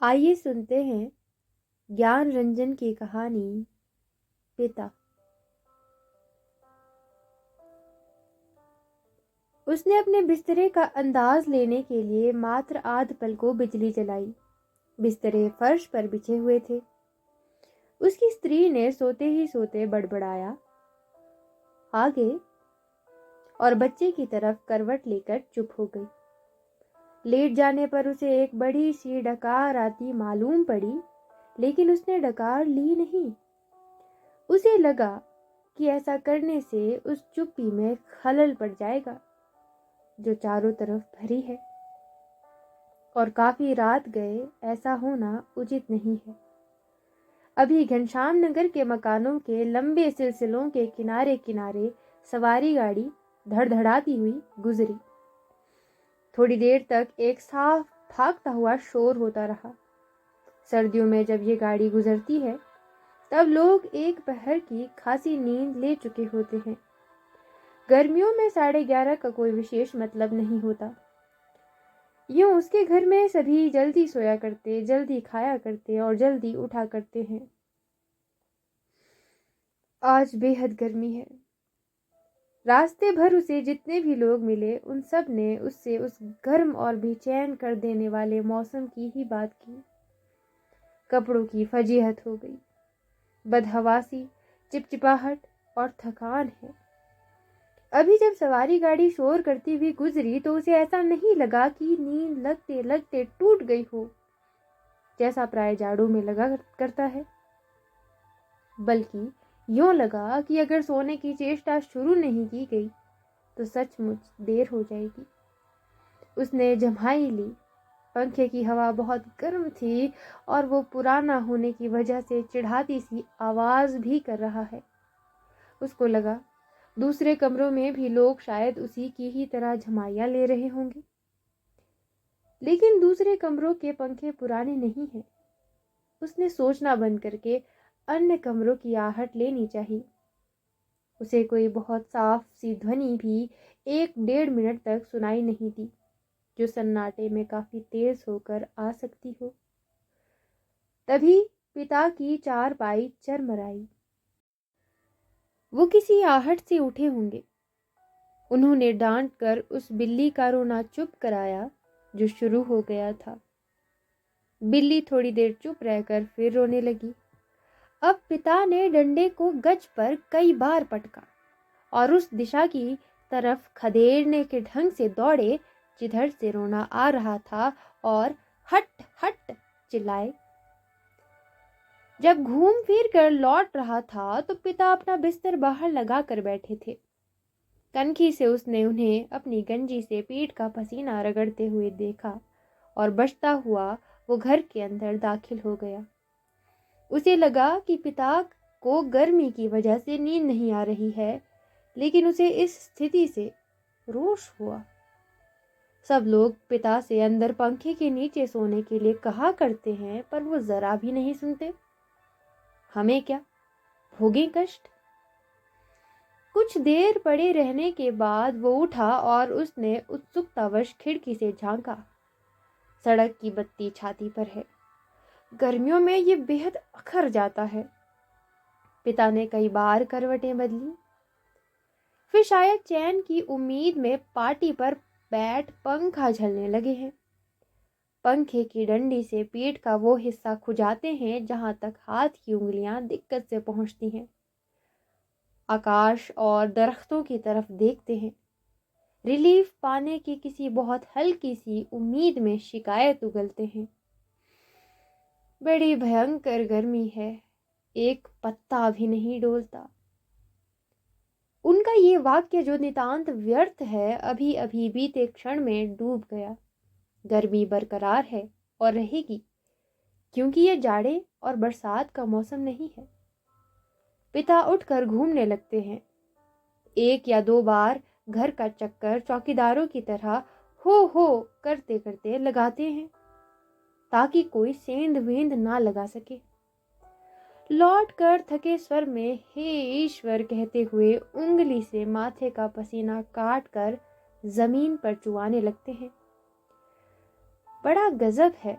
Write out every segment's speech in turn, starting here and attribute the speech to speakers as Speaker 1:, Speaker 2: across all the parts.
Speaker 1: आइए सुनते हैं ज्ञान रंजन की कहानी पिता। उसने अपने बिस्तरे का अंदाज लेने के लिए मात्र आध पल को बिजली जलाई। बिस्तरे फर्श पर बिछे हुए थे। उसकी स्त्री ने सोते ही सोते बड़बड़ाया, आगे, और बच्चे की तरफ करवट लेकर चुप हो गई। लेट जाने पर उसे एक बड़ी सी डकार आती मालूम पड़ी, लेकिन उसने डकार ली नहीं। उसे लगा कि ऐसा करने से उस चुप्पी में खलल पड़ जाएगा जो चारों तरफ भरी है, और काफी रात गए ऐसा होना उचित नहीं है। अभी घनश्याम नगर के मकानों के लंबे सिलसिलों के किनारे किनारे सवारी गाड़ी धड़धड़ाती हुई गुजरी। थोड़ी देर तक एक साफ भागता हुआ शोर होता रहा। सर्दियों में जब ये गाड़ी गुजरती है तब लोग एक पहर की खासी नींद ले चुके होते हैं। गर्मियों में 11:30 का कोई विशेष मतलब नहीं होता। यूं उसके घर में सभी जल्दी सोया करते, जल्दी खाया करते और जल्दी उठा करते हैं। आज बेहद गर्मी है। रास्ते भर उसे जितने भी लोग मिले उन सब ने उससे उस गर्म और बेचैन कर देने वाले मौसम की ही बात की। कपड़ों की फजीहत हो गई, बदहवासी, चिपचिपाहट और थकान है। अभी जब सवारी गाड़ी शोर करती हुई गुजरी तो उसे ऐसा नहीं लगा कि नींद लगते लगते टूट गई हो, जैसा प्राय जाड़ों में लगा करता है, बल्कि यूं लगा कि अगर सोने की चेष्टा शुरू नहीं की गई तो सचमुच देर हो जाएगी। उसने जम्हाई ली। पंखे की हवा बहुत गर्म थी और वो पुराना होने की वजह से चिढ़ाती सी आवाज भी कर रहा है। उसको लगा दूसरे कमरों में भी लोग शायद उसी की ही तरह झमाइयां ले रहे होंगे, लेकिन दूसरे कमरों के पंखे पुराने नहीं हैं। उसने सोचना बंद करके अन्य कमरों की आहट लेनी चाहिए। उसे कोई बहुत साफ सी ध्वनि भी 1-1.5 मिनट तक सुनाई नहीं दी, जो सन्नाटे में काफी तेज होकर आ सकती हो। तभी पिता की चारपाई चरमराई। वो किसी आहट से उठे होंगे। उन्होंने डांट कर उस बिल्ली का रोना चुप कराया जो शुरू हो गया था। बिल्ली थोड़ी देर चुप रहकर फिर रोने लगी। अब पिता ने डंडे को गज पर कई बार पटका और उस दिशा की तरफ खदेड़ने के ढंग से दौड़े जिधर से रोना आ रहा था और हट हट चिल्लाए। जब घूम फिर कर लौट रहा था तो पिता अपना बिस्तर बाहर लगा कर बैठे थे। कनखी से उसने उन्हें अपनी गंजी से पीठ का पसीना रगड़ते हुए देखा और बचता हुआ वो घर के अंदर दाखिल हो गया। उसे लगा कि पिता को गर्मी की वजह से नींद नहीं आ रही है, लेकिन उसे इस स्थिति से रोष हुआ। सब लोग पिता से अंदर पंखे के नीचे सोने के लिए कहा करते हैं, पर वो जरा भी नहीं सुनते। हमें क्या, भोगे कष्ट। कुछ देर पड़े रहने के बाद वो उठा और उसने उत्सुकतावश खिड़की से झांका। सड़क की बत्ती छाती पर है। गर्मियों में ये बेहद अखर जाता है। पिता ने कई बार करवटें बदली, फिर शायद चैन की उम्मीद में पाटी पर बैठ पंखा झलने लगे हैं। पंखे की डंडी से पीठ का वो हिस्सा खुजाते हैं जहां तक हाथ की उंगलियां दिक्कत से पहुंचती हैं। आकाश और दरख्तों की तरफ देखते हैं। रिलीफ पाने की किसी बहुत हल्की सी उम्मीद में शिकायत उगलते हैं। बड़ी भयंकर गर्मी है, एक पत्ता भी नहीं डोलता। उनका ये वाक्य जो नितांत व्यर्थ है, अभी अभी बीते क्षण में डूब गया। गर्मी बरकरार है और रहेगी, क्योंकि ये जाड़े और बरसात का मौसम नहीं है। पिता उठकर घूमने लगते हैं। 1 या 2 बार घर का चक्कर चौकीदारों की तरह हो करते करते लगाते हैं, ताकि कोई सेंध वेंध ना लगा सके। लौट कर थके स्वर में हे ईश्वर कहते हुए उंगली से माथे का पसीना काट कर जमीन पर चुआने लगते हैं। बड़ा गजब है,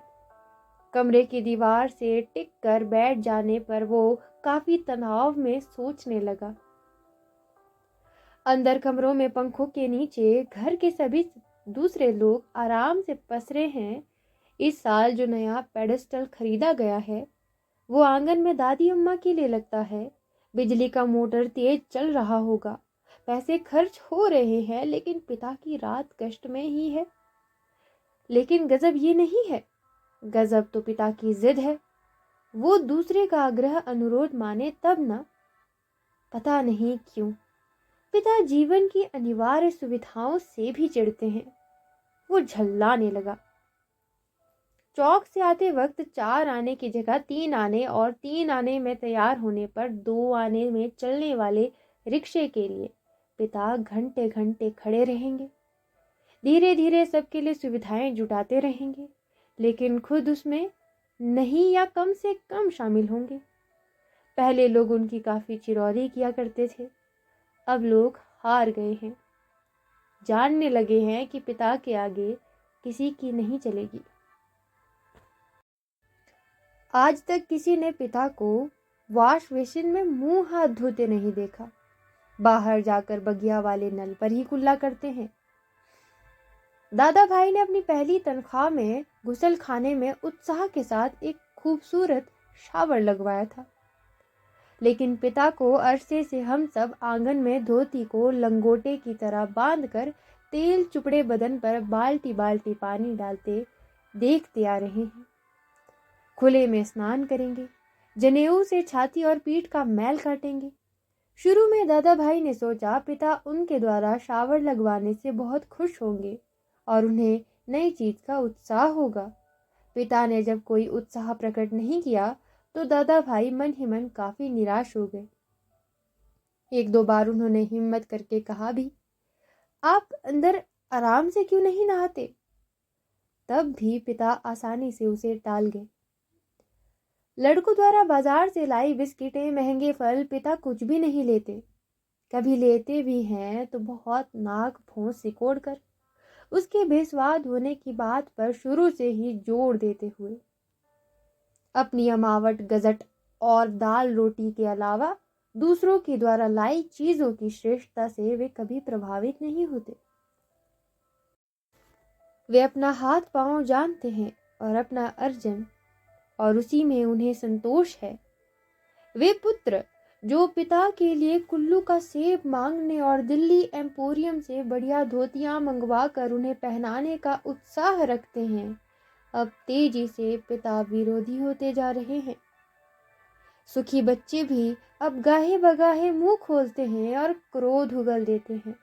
Speaker 1: कमरे की दीवार से टिक कर बैठ जाने पर वो काफी तनाव में सोचने लगा। अंदर कमरों में पंखों के नीचे घर के सभी दूसरे लोग आराम से पसरे हैं। इस साल जो नया पेडेस्टल खरीदा गया है वो आंगन में दादी अम्मा के लिए लगता है। बिजली का मोटर तेज चल रहा होगा। पैसे खर्च हो रहे हैं लेकिन पिता की रात कष्ट में ही है। लेकिन गजब ये नहीं है, गजब तो पिता की जिद है। वो दूसरे का आग्रह अनुरोध माने तब ना। पता नहीं क्यों पिता जीवन की अनिवार्य सुविधाओं से भी चिढ़ते हैं। वो झल्लाने लगा। चौक से आते वक्त 4 आने की जगह 3 आने और 3 आने में तैयार होने पर 2 आने में चलने वाले रिक्शे के लिए पिता घंटे घंटे खड़े रहेंगे। धीरे धीरे सबके लिए सुविधाएं जुटाते रहेंगे लेकिन खुद उसमें नहीं या कम से कम शामिल होंगे। पहले लोग उनकी काफी चिरौरी किया करते थे, अब लोग हार गए हैं। जानने लगे हैं कि पिता के आगे किसी की नहीं चलेगी। आज तक किसी ने पिता को वॉश बेसिन में मुंह हाथ धोते नहीं देखा। बाहर जाकर बगिया वाले नल पर ही कुल्ला करते हैं। दादा भाई ने अपनी पहली तनख्वाह में गुसल खाने में उत्साह के साथ एक खूबसूरत शावर लगवाया था। लेकिन पिता को अरसे से हम सब आंगन में धोती को लंगोटे की तरह बांधकर तेल चुपड़े बदन पर बाल्टी बाल्टी पानी डालते देखते आ रहे हैं। खुले में स्नान करेंगे, जनेऊ से छाती और पीठ का मैल काटेंगे। शुरू में दादा भाई ने सोचा पिता उनके द्वारा शावर लगवाने से बहुत खुश होंगे और उन्हें नई चीज का उत्साह होगा। पिता ने जब कोई उत्साह प्रकट नहीं किया तो दादा भाई मन ही मन काफी निराश हो गए। 1-2 बार उन्होंने हिम्मत करके कहा भी, आप अंदर आराम से क्यों नहीं नहाते? तब भी पिता आसानी से उसे टाल गए। लड़कों द्वारा बाजार से लाई बिस्किटें, महंगे फल पिता कुछ भी नहीं लेते। कभी लेते भी हैं तो बहुत नाक भौं सिकोड़ कर, उसके बेस्वाद होने की बात पर शुरू से ही जोर देते हुए। अपनी अमावट गजट और दाल रोटी के अलावा दूसरों के द्वारा लाई चीजों की श्रेष्ठता से वे कभी प्रभावित नहीं होते। वे अपना हाथ पांव जानते हैं और अपना अर्जन, और उसी में उन्हें संतोष है। वे पुत्र जो पिता के लिए कुल्लू का सेब मांगने और दिल्ली एम्पोरियम से बढ़िया धोतियां मंगवा कर उन्हें पहनाने का उत्साह रखते हैं, अब तेजी से पिता विरोधी होते जा रहे हैं। सुखी बच्चे भी अब गाहे बगाहे मुंह खोलते हैं और क्रोध उगल देते हैं।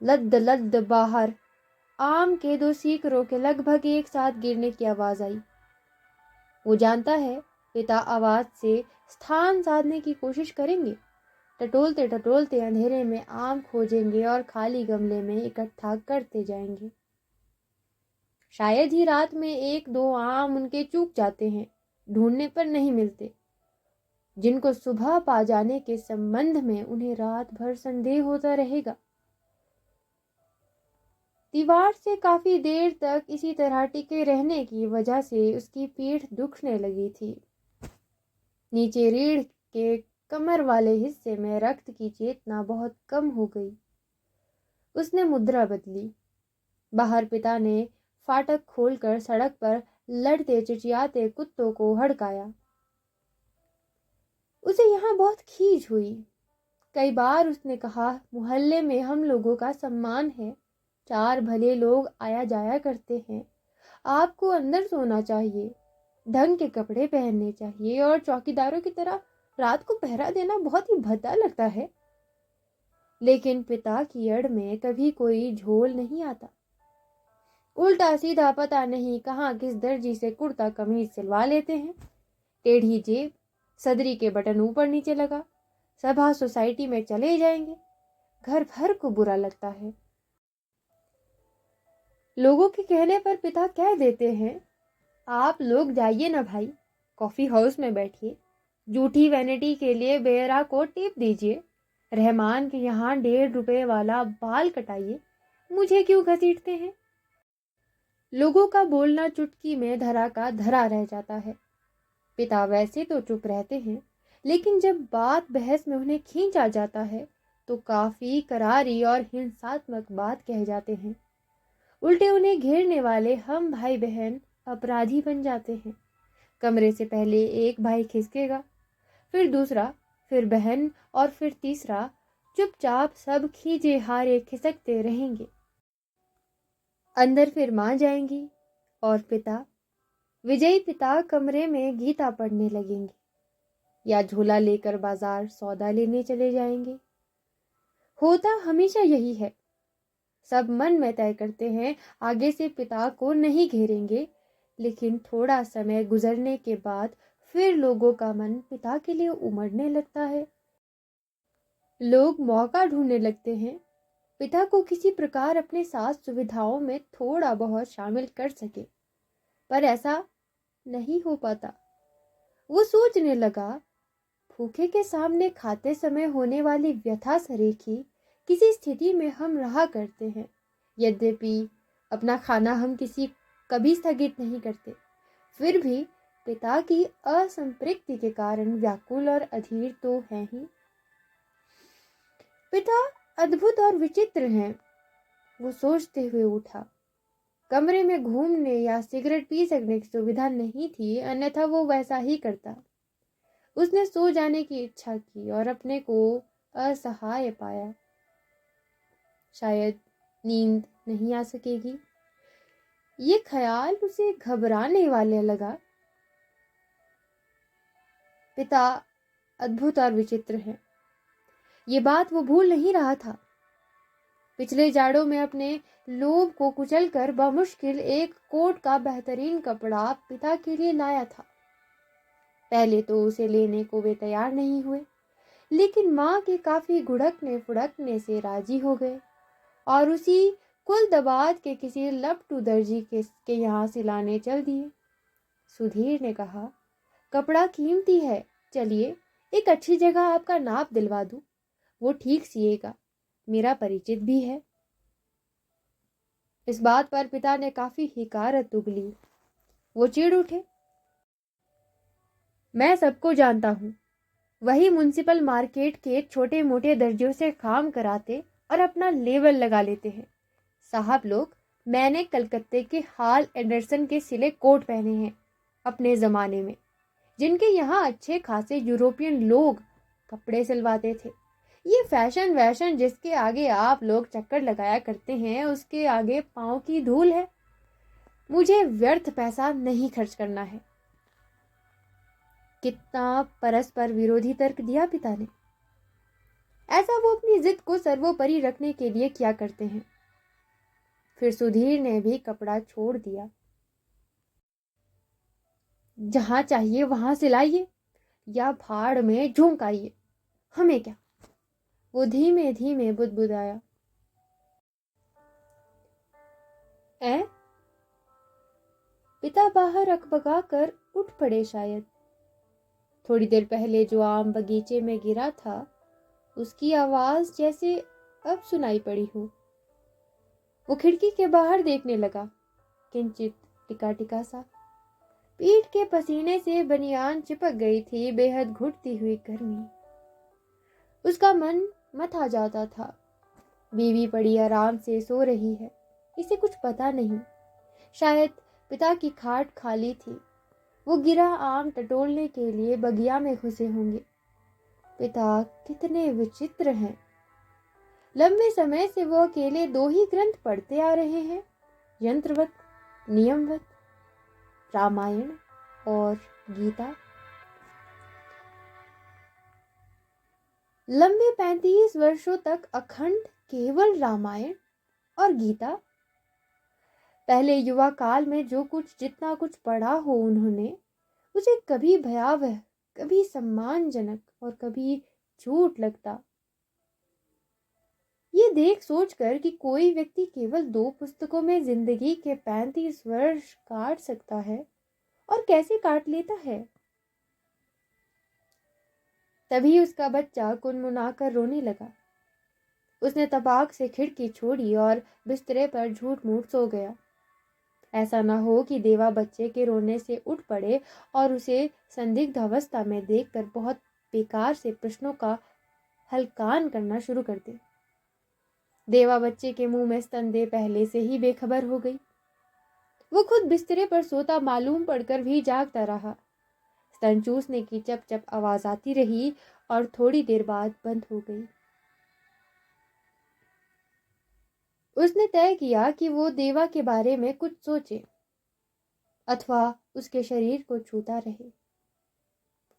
Speaker 1: लद्द लद्द बाहर आम के 2 सीकरों के लगभग एक साथ गिरने की आवाज आई। वो जानता है पिता आवाज से स्थान साधने की कोशिश करेंगे। टटोलते टटोलते अंधेरे में आम खोजेंगे और खाली गमले में इकट्ठा करते जाएंगे। शायद ही रात में 1-2 आम उनके चूक जाते हैं, ढूंढने पर नहीं मिलते, जिनको सुबह पा जाने के संबंध में उन्हें रात भर संदेह होता रहेगा। दीवार से काफी देर तक इसी तरह टिके रहने की वजह से उसकी पीठ दुखने लगी थी। नीचे रीढ़ के कमर वाले हिस्से में रक्त की चेतना बहुत कम हो गई। उसने मुद्रा बदली। बाहर पिता ने फाटक खोलकर सड़क पर लड़ते चिचियाते कुत्तों को हड़काया। उसे यहाँ बहुत खीज हुई। कई बार उसने कहा, मोहल्ले में हम लोगों का सम्मान है, 4 भले लोग आया जाया करते हैं, आपको अंदर सोना चाहिए, ढंग के कपड़े पहनने चाहिए और चौकीदारों की तरह रात को पहरा देना बहुत ही भद्दा लगता है। लेकिन पिता की अड़ में कभी कोई झोल नहीं आता। उल्टा सीधा पता नहीं कहाँ किस दर्जी से कुर्ता कमीज सिलवा लेते हैं। टेढ़ी जेब, सदरी के बटन ऊपर नीचे लगा, सभा सोसाइटी में चले जाएंगे। घर भर को बुरा लगता है। लोगों के कहने पर पिता कह देते हैं, आप लोग जाइए ना भाई, कॉफी हाउस में बैठिए, जूठी वैनिटी के लिए बेरा को टिप दीजिए, रहमान के यहाँ 1.5 रुपए वाला बाल कटाइए, मुझे क्यों घसीटते हैं? लोगों का बोलना चुटकी में धरा का धरा रह जाता है। पिता वैसे तो चुप रहते हैं, लेकिन जब बात बहस में उन्हें खींच आ जाता है तो काफी करारी और हिंसात्मक बात कह जाते हैं। उल्टे उन्हें घेरने वाले हम भाई बहन अपराधी बन जाते हैं। कमरे से पहले एक भाई खिसकेगा, फिर दूसरा, फिर बहन और फिर तीसरा। चुपचाप सब खींचे हारे खिसकते रहेंगे। अंदर फिर मां जाएंगी और पिता, विजयी पिता कमरे में गीता पढ़ने लगेंगे या झोला लेकर बाजार सौदा लेने चले जाएंगे। होता हमेशा यही है। सब मन में तय करते हैं आगे से पिता को नहीं घेरेंगे, लेकिन थोड़ा समय गुजरने के बाद फिर लोगों का मन पिता के लिए उमड़ने लगता है। लोग मौका ढूंढने लगते हैं पिता को किसी प्रकार अपने साथ सुविधाओं में थोड़ा बहुत शामिल कर सके, पर ऐसा नहीं हो पाता। वो सोचने लगा, भूखे के सामने खाते समय होने वाली व्यथा सरीखी किसी स्थिति में हम रहा करते हैं। यद्यपि अपना खाना हम कभी स्थगित नहीं करते, फिर भी पिता की असंतृप्ति के कारण व्याकुल और अधीर तो है ही। पिता अद्भुत और विचित्र हैं, वो सोचते हुए उठा। कमरे में घूमने या सिगरेट पी सकने की सुविधा नहीं थी, अन्यथा वो वैसा ही करता। उसने सो जाने की इच्छा की और अपने को असहाय पाया। शायद नींद नहीं आ सकेगी, ये ख्याल उसे घबराने वाला लगा। पिता अद्भुत और विचित्र है, ये बात वो भूल नहीं रहा था। पिछले जाड़ों में अपने लोभ को कुचलकर बमुश्किल एक कोट का बेहतरीन कपड़ा पिता के लिए लाया था। पहले तो उसे लेने को वे तैयार नहीं हुए, लेकिन माँ के काफी घुड़कने फुड़कने से राजी हो गए और उसी कुलदबाद के किसी लपटू दर्जी के यहाँ सिलाने चल दिए। सुधीर ने कहा, कपड़ा कीमती है, चलिए एक अच्छी जगह आपका नाप दिलवा दूं, वो ठीक सिएगा, मेरा परिचित भी है। इस बात पर पिता ने काफी हिकारत उगली। वो चिढ़ उठे, मैं सबको जानता हूं, वही म्युनिसिपल मार्केट के छोटे मोटे दर्जियों से काम कराते और अपना लेबल लगा लेते हैं। साहब लोग, मैंने कलकत्ते के हाल एंडरसन के सिले कोट पहने हैं अपने जमाने में, जिनके यहाँ अच्छे खासे यूरोपियन लोग कपड़े सिलवाते थे। ये फैशन वैशन जिसके आगे आप लोग चक्कर लगाया करते हैं, उसके आगे पांव की धूल है। मुझे व्यर्थ पैसा नहीं खर्च करना है। कितना परस्पर विरोधी तर्क दिया पिता ने। ऐसा वो अपनी जिद को सर्वोपरि रखने के लिए क्या करते हैं। फिर सुधीर ने भी कपड़ा छोड़ दिया। जहां चाहिए वहां सिलाइए या भाड़ में झोंकाइए, हमें क्या। वो धीमे धीमे बुदबुदाया। ऐ पिता बाहर अकबका कर उठ पड़े। शायद थोड़ी देर पहले जो आम बगीचे में गिरा था, उसकी आवाज जैसे अब सुनाई पड़ी हो। वो खिड़की के बाहर देखने लगा, किंचित टिका टिका सा। पीठ के पसीने से बनियान चिपक गई थी, बेहद घुटती हुई गर्मी। उसका मन मथा जाता था। बीवी बड़ी आराम से सो रही है, इसे कुछ पता नहीं। शायद पिता की खाट खाली थी, वो गिरा आम टटोलने के लिए बगिया में घुसे होंगे। पिता कितने विचित्र हैं। लंबे समय से वो अकेले 2 ही ग्रंथ पढ़ते आ रहे हैं, यंत्रवत, नियमवत, रामायण और गीता। लंबे 35 वर्षों तक अखंड केवल रामायण और गीता। पहले युवा काल में जो कुछ जितना कुछ पढ़ा हो उन्होंने, उसे कभी भयावह, कभी सम्मानजनक और कभी झूठ लगता। ये देख सोचकर कि कोई व्यक्ति केवल 2 पुस्तकों में जिंदगी के 35 वर्ष काट सकता है और कैसे काट लेता है। तभी उसका बच्चा कुनमुनाकर रोने लगा। उसने तपाक से खिड़की छोड़ी और बिस्तरे पर झूठ मूठ सो गया। ऐसा न हो कि देवा बच्चे के रोने से उठ पड़े और उसे संदिग्ध अवस्था में देखकर बहुत बेकार से प्रश्नों का हलकान करना शुरू कर दे। देवा बच्चे के मुंह में स्तनदे पहले से ही बेखबर हो गई। वो खुद बिस्तरे पर सोता मालूम पड़कर भी जागता रहा। स्तन चूसने की चप चप आवाज आती रही और थोड़ी देर बाद बंद हो गई। उसने तय किया कि वो देवा के बारे में कुछ सोचे अथवा उसके शरीर को छूता रहे।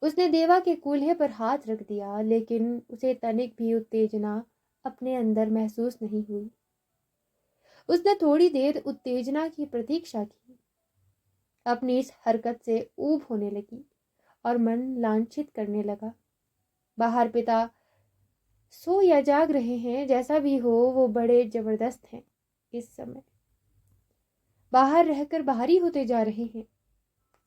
Speaker 1: उसने देवा के कूल्हे पर हाथ रख दिया, लेकिन उसे तनिक भी उत्तेजना अपने अंदर महसूस नहीं हुई। उसने थोड़ी देर उत्तेजना की प्रतीक्षा की। अपनी इस हरकत से ऊब होने लगी और मन लांछित करने लगा। बाहर पिता सो या जाग रहे हैं, जैसा भी हो वो बड़े जबरदस्त हैं। इस समय बाहर रहकर बाहरी होते जा रहे हैं।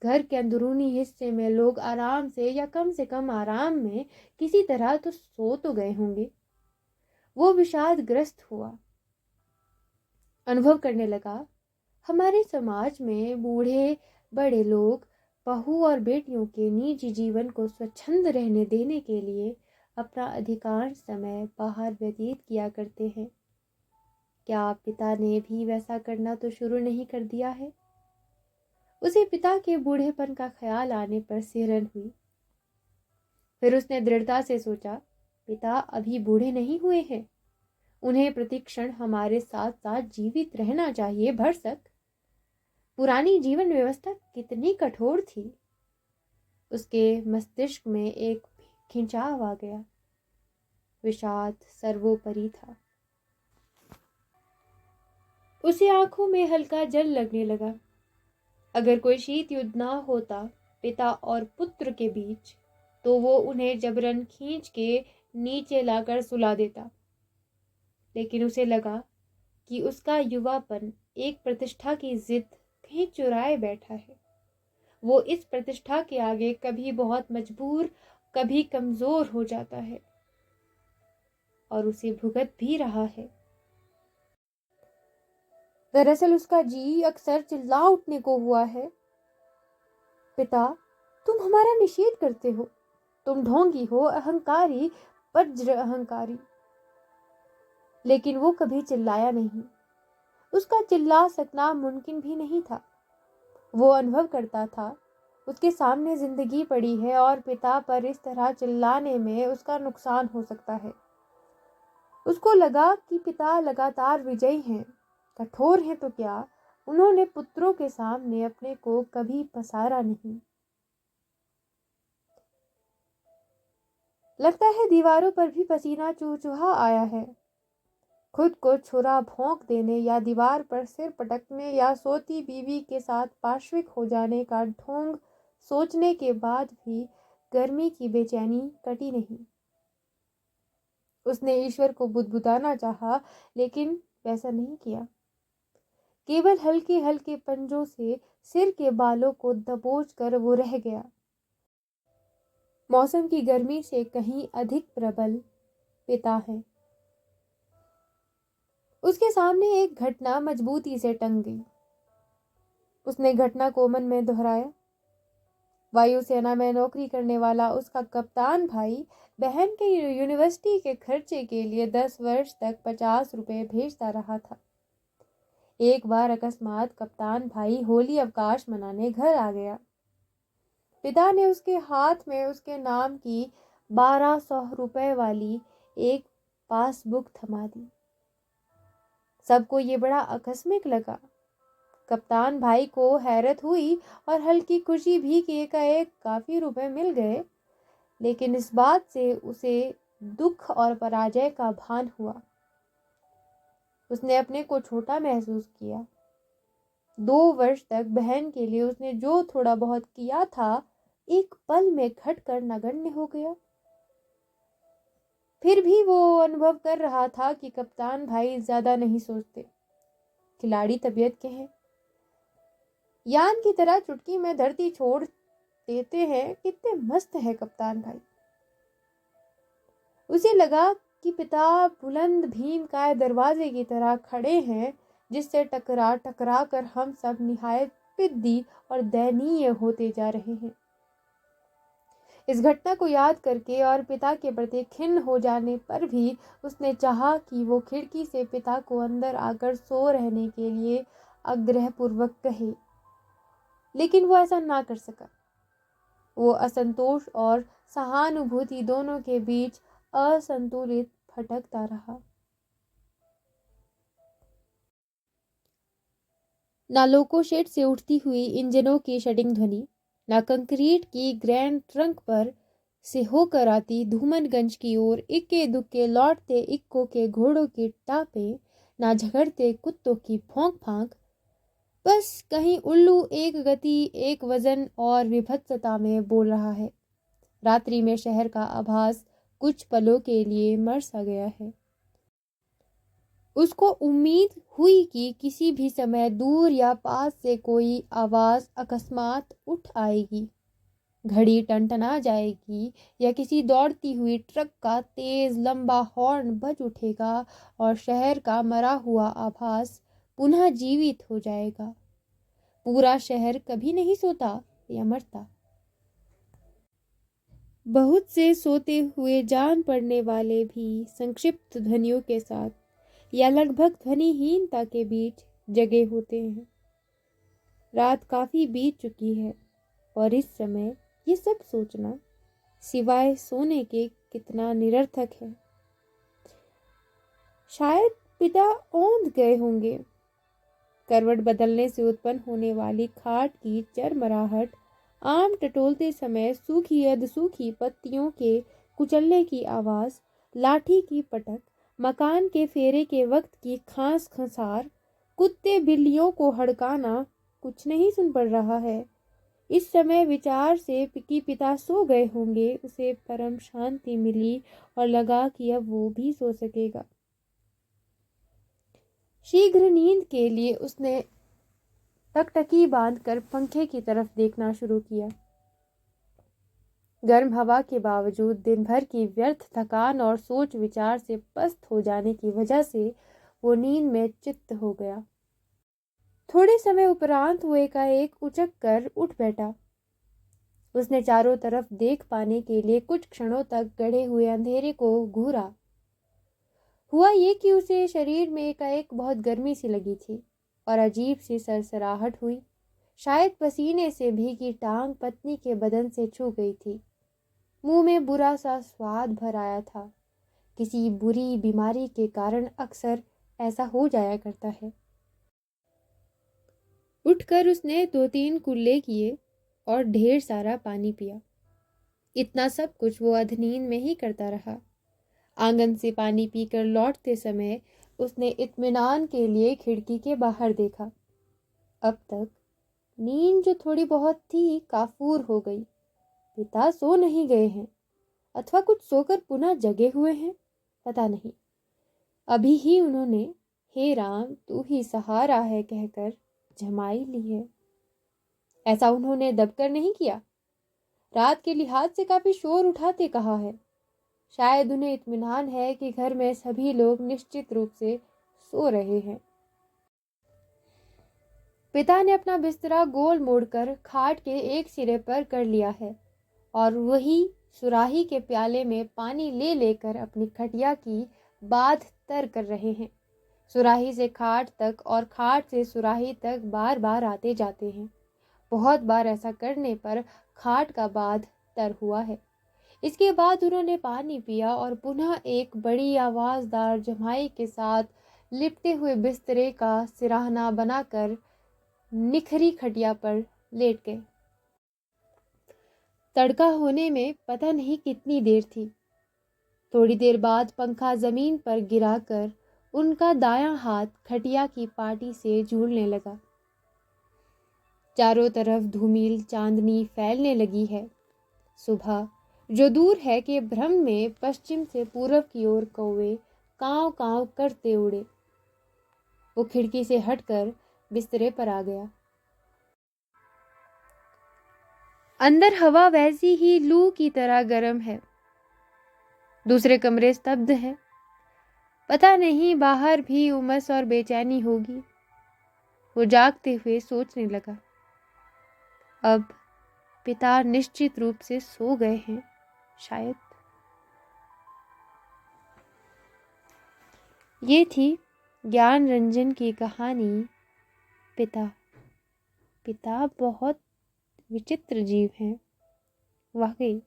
Speaker 1: घर के अंदरूनी हिस्से में लोग आराम से कम आराम में किसी तरह तो सो तो गए होंगे। वो विषादग्रस्त हुआ। अनुभव करने लगा, हमारे समाज में बूढ़े बड़े लोग बहू और बेटियों के निजी जीवन को स्वच्छंद रहने देने के लिए अपना अधिकांश समय बाहर व्यतीत किया करते हैं। क्या पिता ने भी वैसा करना तो शुरू नहीं कर दिया है? उसे पिता के बूढ़ेपन का ख्याल आने पर सिहरन हुई। फिर उसने दृढ़ता से सोचा, पिता अभी बूढ़े नहीं हुए हैं। उन्हें प्रतिक्षण हमारे साथ साथ जीवित रहना चाहिए। भरसक पुरानी जीवन व्यवस्था कितनी कठोर थी। उसके मस्तिष्क में एक खिंचाव आ गया। विषाद सर्वोपरि था। उसे आंखों में हल्का जल लगने लगा। अगर कोई शीत युद्ध ना होता पिता और पुत्र के बीच, तो वो उन्हें जबरन खींच के नीचे लाकर सुला देता। लेकिन उसे लगा कि उसका युवापन एक प्रतिष्ठा की जिद कहीं चुराए बैठा है। वो इस प्रतिष्ठा के आगे कभी बहुत मजबूर, कभी कमजोर हो जाता है और उसे भुगत भी रहा है। दरअसल उसका जी अक्सर चिल्ला उठने को हुआ है, पिता तुम हमारा निषेध करते हो। तुम ढोंगी हो, अहंकारी, वज्र अहंकारी। लेकिन वो कभी चिल्लाया नहीं। उसका चिल्ला सकना मुमकिन भी नहीं था। वो अनुभव करता था उसके सामने जिंदगी पड़ी है और पिता पर इस तरह चिल्लाने में उसका नुकसान हो सकता है। उसको लगा कि पिता लगातार विजयी हैं, कठोर हैं तो क्या, उन्होंने पुत्रों के सामने अपने को कभी पसारा नहीं। लगता है दीवारों पर भी पसीना चूचूहा आया है। खुद को छुरा भोंक देने या दीवार पर सिर पटकने या सोती बीवी के साथ पार्श्विक हो जाने का ढोंग सोचने के बाद भी गर्मी की बेचैनी कटी नहीं। उसने ईश्वर को बुदबुदाना चाहा, लेकिन वैसा नहीं किया। केवल हल्के हल्के पंजों से सिर के बालों को दबोच कर वो रह गया। मौसम की गर्मी से कहीं अधिक प्रबल पिता है। उसके सामने एक घटना मजबूती से टंग गई। उसने घटना को मन में दोहराया। वायुसेना में नौकरी करने वाला उसका कप्तान भाई बहन के यूनिवर्सिटी के खर्चे के लिए 10 वर्ष तक 50 रुपए भेजता रहा था। एक बार अकस्मात कप्तान भाई होली अवकाश मनाने घर आ गया। पिता ने उसके हाथ में उसके नाम की 1200 रुपए वाली एक पासबुक थमा दी। सबको ये बड़ा आकस्मिक लगा। कप्तान भाई को हैरत हुई और हल्की खुशी भी कि एकाएक काफी रुपए मिल गए, लेकिन इस बात से उसे दुख और पराजय का भान हुआ। उसने अपने को छोटा महसूस किया। 2 वर्ष तक बहन के लिए उसने जो थोड़ा बहुत किया था, एक पल में घटकर नगण्य हो गया। फिर भी वो अनुभव कर रहा था कि कप्तान भाई ज्यादा नहीं सोचते, खिलाड़ी तबीयत के हैं, यान की तरह चुटकी में धरती छोड़ देते हैं। कितने मस्त है कप्तान भाई। उसे लगा कि पिता बुलंद भीमकाय दरवाजे की तरह खड़े हैं, जिससे टकरा टकरा कर हम सब निहायत पिद्दी और दयनीय होते जा रहे हैं। इस घटना को याद करके और पिता के प्रति खिन्न हो जाने पर भी उसने चाहा कि वो खिड़की से पिता को अंदर आकर सो रहने के लिए आग्रहपूर्वक कहे, लेकिन वो ऐसा ना कर सका। वो असंतोष और सहानुभूति दोनों के बीच असंतुलित भटकता रहा। ना लोको शेड से उठती हुई इंजनों की शटिंग ध्वनि, ना कंक्रीट की ग्रैंड ट्रंक पर से होकर आती धूमनगंज की ओर इक्के दुक्के लौटते इक्को के घोड़ों की टापें, ना झगड़ते कुत्तों की भौंक फांक। बस कहीं उल्लू एक गति, एक वजन और विभत्सता में बोल रहा है। रात्रि में शहर का आभास कुछ पलों के लिए मर सा गया है। उसको उम्मीद हुई कि किसी भी समय दूर या पास से कोई आवाज अकस्मात उठ आएगी, घड़ी टनटना जाएगी या किसी दौड़ती हुई ट्रक का तेज लंबा हॉर्न बज उठेगा और शहर का मरा हुआ आभास पुनः जीवित हो जाएगा। पूरा शहर कभी नहीं सोता या मरता। बहुत से सोते हुए जान पड़ने वाले भी संक्षिप्त ध्वनियों के साथ या लगभग ध्वनिहीनता के बीच जगे होते हैं। रात काफी बीत चुकी है और इस समय ये सब सोचना सिवाय सोने के कितना निरर्थक है। शायद पिता औंध गए होंगे। करवट बदलने से उत्पन्न होने वाली खाट की चरमराहट, आम टटोलते समय सूखी अधसूखी पत्तियों के कुचलने की आवाज, लाठी की पटक, मकान के फेरे के वक्त की खांस खंसार, कुत्ते बिल्लियों को हड़काना कुछ नहीं सुन पड़ रहा है। इस समय विचार से कि पिता सो गए होंगे उसे परम शांति मिली और लगा कि अब वो भी सो सकेगा। शीघ्र नींद के लिए उसने टकटकी बांधकर पंखे की तरफ देखना शुरू किया। गर्म हवा के बावजूद दिन भर की व्यर्थ थकान और सोच विचार से पस्त हो जाने की वजह से वो नींद में चित्त हो गया। थोड़े समय उपरांत वो एकाएक उचक कर उठ बैठा। उसने चारों तरफ देख पाने के लिए कुछ क्षणों तक गढ़े हुए अंधेरे को घूरा। हुआ ये कि उसे शरीर में एकाएक बहुत गर्मी सी लगी थी और अजीब सी सरसराहट हुई। शायद पसीने से भीगी टांग पत्नी के बदन से छू गई थी। मुंह में बुरा सा स्वाद भर आया था। किसी बुरी बीमारी के कारण अक्सर ऐसा हो जाया करता है। उठकर उसने 2-3 कुल्ले किए और ढेर सारा पानी पिया। इतना सब कुछ वो अधनीन में ही करता रहा। आंगन से पानी पीकर लौटते समय उसने इत्मीनान के लिए खिड़की के बाहर देखा। अब तक नींद जो थोड़ी बहुत थी काफूर हो गई। पिता सो नहीं गए हैं अथवा कुछ सोकर पुनः जगे हुए हैं, पता नहीं। अभी ही उन्होंने हे राम तू ही सहारा है कहकर जमाई ली है। ऐसा उन्होंने दबकर नहीं किया। रात के लिहाज से काफी शोर उठाते कहा है। शायद उन्हें इत्मीनान है कि घर में सभी लोग निश्चित रूप से सो रहे हैं। पिता ने अपना बिस्तरा गोल मोड़कर खाट के एक सिरे पर कर लिया है और वही सुराही के प्याले में पानी ले लेकर अपनी खटिया की बाध तर कर रहे हैं। सुराही से खाट तक और खाट से सुराही तक बार बार आते जाते हैं। बहुत बार ऐसा करने पर खाट का बाध तर हुआ है। इसके बाद उन्होंने पानी पिया और पुनः एक बड़ी आवाजदार जमाई के साथ लिपटे हुए बिस्तरे का सिराहना बनाकर निखरी खटिया पर लेट गए। तड़का होने में पता नहीं कितनी देर थी। थोड़ी देर बाद पंखा जमीन पर गिराकर उनका दायां हाथ खटिया की पाटी से झूलने लगा। चारों तरफ धूमिल चांदनी फैलने लगी है। सुबह जो दूर है कि भ्रम में पश्चिम से पूरब की ओर कौवे कांव कांव करते उड़े। वो खिड़की से हटकर बिस्तरे पर आ गया। अंदर हवा वैसी ही लू की तरह गर्म है। दूसरे कमरे स्तब्ध हैं। पता नहीं बाहर भी उमस और बेचैनी होगी। वो जागते हुए सोचने लगा, अब पिता निश्चित रूप से सो गए हैं शायद। ये थी ज्ञान रंजन की कहानी पिता। पिता बहुत विचित्र जीव हैं वाकई।